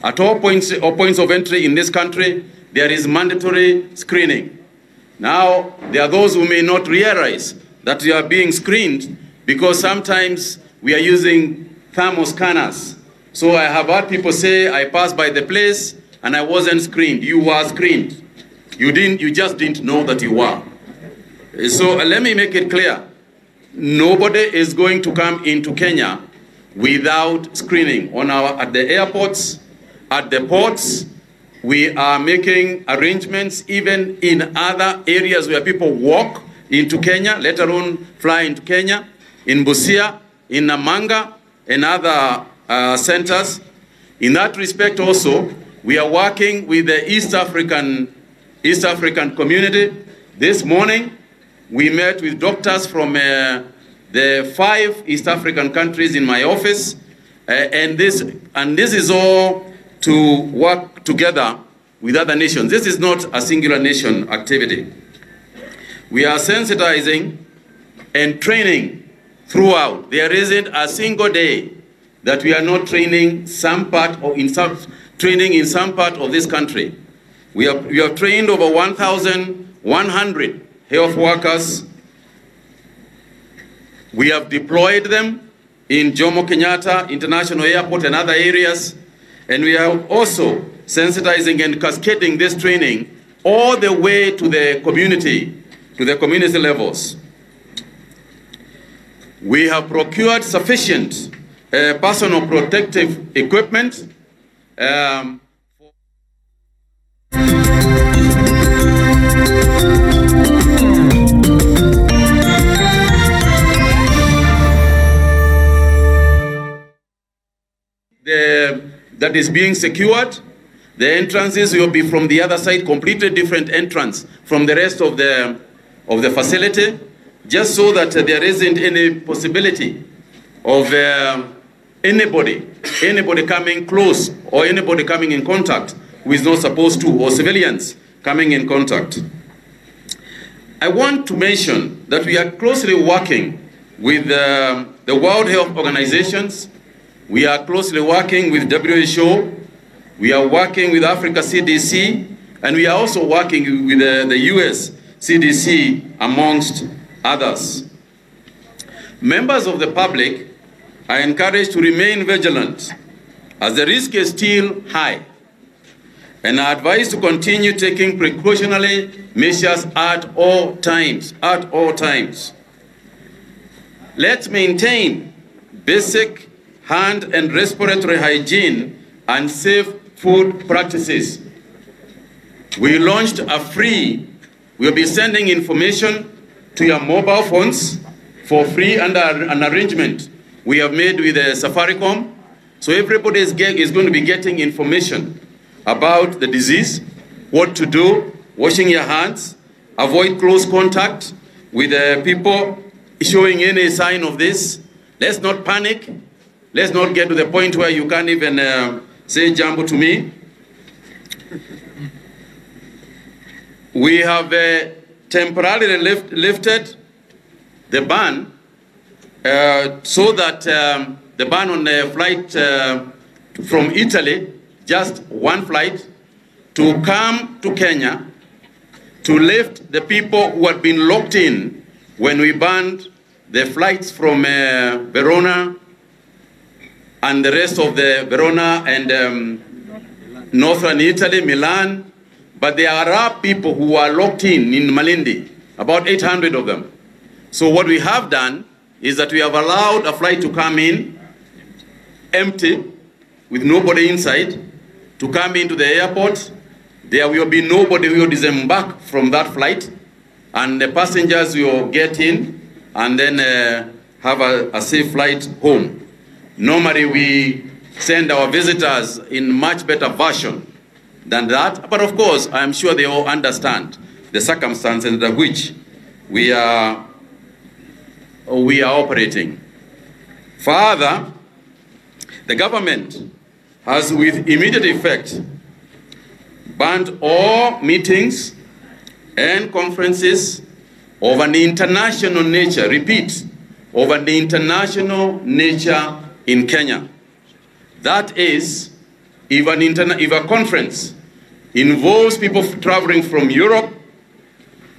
At all points of entry in this country, there is mandatory screening. Now, there are those who may not realize that you are being screened because sometimes we are using thermal scanners. So I have heard people say, I passed by the place and I wasn't screened. You were screened. You just didn't know that you were. So let me make it clear. Nobody is going to come into Kenya without screening. At the airports, at the ports, we are making arrangements even in other areas where people walk into Kenya, let alone fly into Kenya, in Busia, in Namanga, and other centers. In that respect also, we are working with the East African community. This morning, we met with doctors from the 5 East African countries in my office, and this is all to work together with other nations. This is not a singular nation activity. We are sensitizing and training throughout. There isn't a single day that we are not training training in some part of this country. We have trained over 1,100 health workers. We have deployed them in Jomo Kenyatta International Airport and other areas. And we are also sensitizing and cascading this training all the way to the community levels. We have procured sufficient personal protective equipment. That is being secured. The entrances will be from the other side, completely different entrance from the rest of the facility, just so that there isn't any possibility of anybody coming close or anybody coming in contact who is not supposed to, or civilians coming in contact. I want to mention that we are closely working with the World Health Organizations. We are closely working with WHO. We are working with Africa CDC, and we are also working with the US CDC, amongst others. Members of the public are encouraged to remain vigilant as the risk is still high, and are advised to continue taking precautionary measures at all times. Let's maintain basic hand and respiratory hygiene and safe food practices. We launched we'll be sending information to your mobile phones for free under an arrangement we have made with Safaricom. So everybody is going to be getting information about the disease, what to do, washing your hands, avoid close contact with people showing any sign of this. Let's not panic. Let's not get to the point where you can't even say jambo to me. We have temporarily lifted the ban so that the ban on the flight from Italy, just one flight, to come to Kenya, to lift the people who had been locked in when we banned the flights from Verona and the rest of the Verona and northern Italy, Milan. But there are people who are locked in Malindi, about 800 of them. So what we have done is that we have allowed a flight to come in empty, with nobody inside, to come into the airport. There will be nobody who will disembark from that flight, and the passengers will get in and then have a safe flight home. Normally we send our visitors in much better version than that, but of course I'm sure they all understand the circumstances under which we are operating. Further, the government has with immediate effect banned all meetings and conferences of an international nature, repeat, of an international nature in Kenya. That is, if a conference involves people traveling from Europe,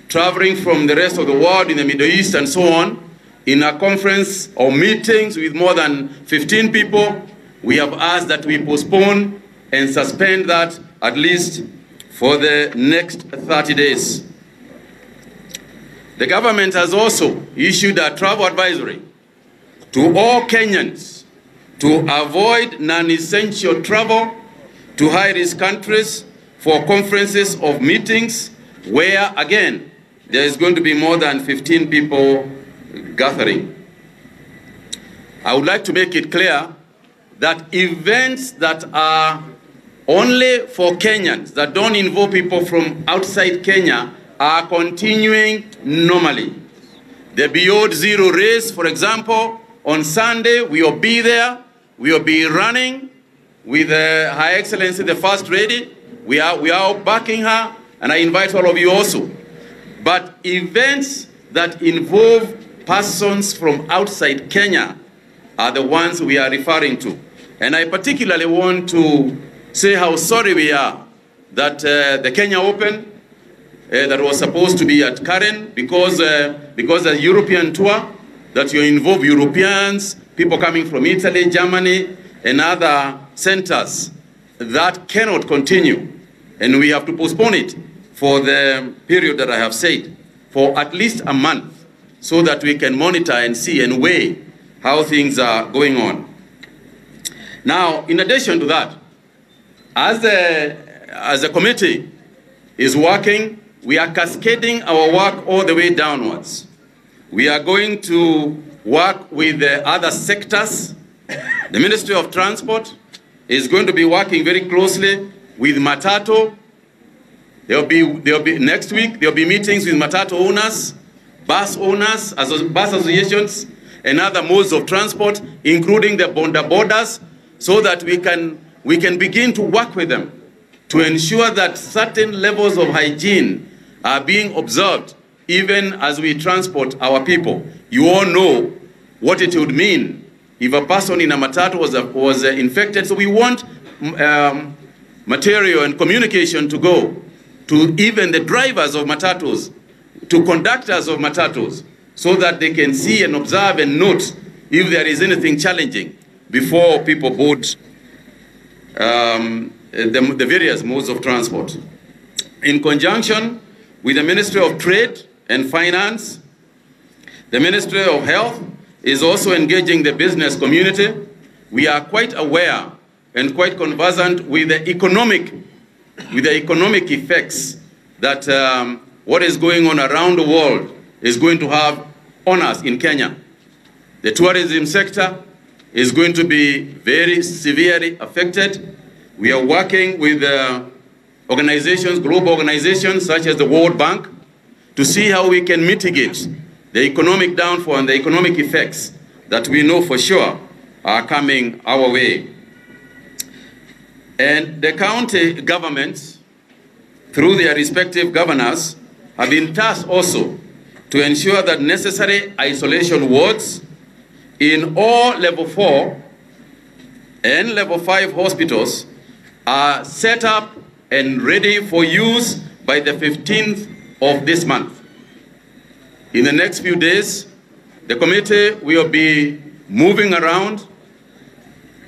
traveling from the rest of the world in the Middle East and so on, in a conference or meetings with more than 15 people, we have asked that we postpone and suspend that at least for the next 30 days. The government has also issued a travel advisory to all Kenyans to avoid non-essential travel to high-risk countries for conferences or meetings where, again, there is going to be more than 15 people gathering. I would like to make it clear that events that are only for Kenyans, that don't involve people from outside Kenya, are continuing normally. The Beyond Zero race, for example, on Sunday, we will be there. We will be running with Her Excellency, the First Lady. We are backing her, and I invite all of you also. But events that involve persons from outside Kenya are the ones we are referring to. And I particularly want to say how sorry we are that the Kenya Open that was supposed to be at Karen, because the European tour, that you involve Europeans, people coming from Italy, Germany, and other centers, that cannot continue. And we have to postpone it for the period that I have said, for at least a month, so that we can monitor and see and weigh how things are going on. Now, in addition to that, as the committee is working, we are cascading our work all the way downwards. We are going to work with the other sectors. The Ministry of Transport is going to be working very closely with Matatu. There'll be next week, there'll be meetings with Matatu owners, bus owners, bus associations, and other modes of transport, including the borders, so that we can begin to work with them to ensure that certain levels of hygiene are being observed even as we transport our people. You all know what it would mean if a person in a matatu was infected. So we want material and communication to go to even the drivers of matatus, to conductors of matatus, so that they can see and observe and note if there is anything challenging before people board the various modes of transport. In conjunction with the Ministry of Trade and Finance, the Ministry of Health is also engaging the business community. We are quite aware and quite conversant with the economic effects that what is going on around the world is going to have on us in Kenya. The tourism sector is going to be very severely affected. We are working with organizations, global organizations such as the World Bank, to see how we can mitigate the economic downfall and the economic effects that we know for sure are coming our way. And the county governments, through their respective governors, have been tasked also to ensure that necessary isolation wards in all level 4 and level 5 hospitals are set up and ready for use by the 15th of this month. In the next few days, the committee will be moving around.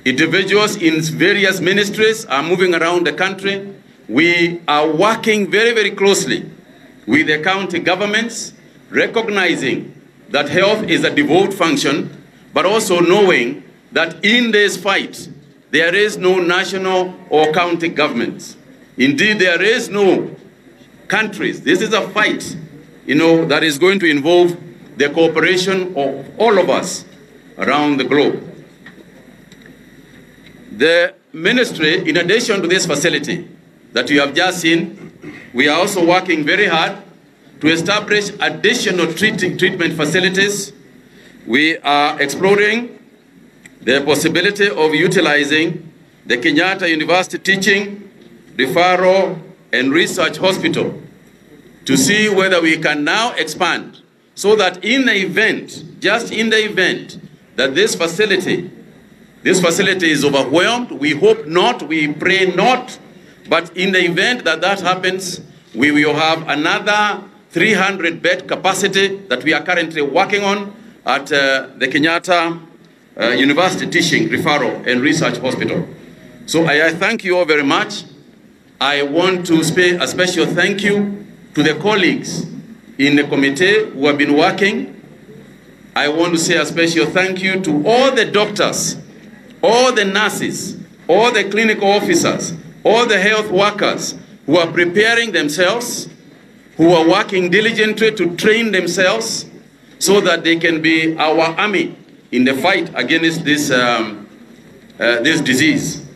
Individuals in various ministries are moving around the country. We are working very, very closely with the county governments, recognizing that health is a devolved function, but also knowing that in this fight, there is no national or county governments. Indeed, there is no countries. This is a fight, that is going to involve the cooperation of all of us around the globe. The ministry, in addition to this facility that you have just seen, we are also working very hard to establish additional treatment facilities. We are exploring the possibility of utilizing the Kenyatta University Teaching, Referral, and Research Hospital to see whether we can now expand, so that in the event, just in the event, that this facility, This facility is overwhelmed. We hope not, we pray not, but in the event that that happens, we will have another 300-bed capacity that we are currently working on at the Kenyatta University Teaching, Referral and Research Hospital. So I thank you all very much. I want to say a special thank you to the colleagues in the committee who have been working. I want to say a special thank you to all the doctors, all the nurses, all the clinical officers, all the health workers who are preparing themselves, who are working diligently to train themselves so that they can be our army in the fight against this, this disease.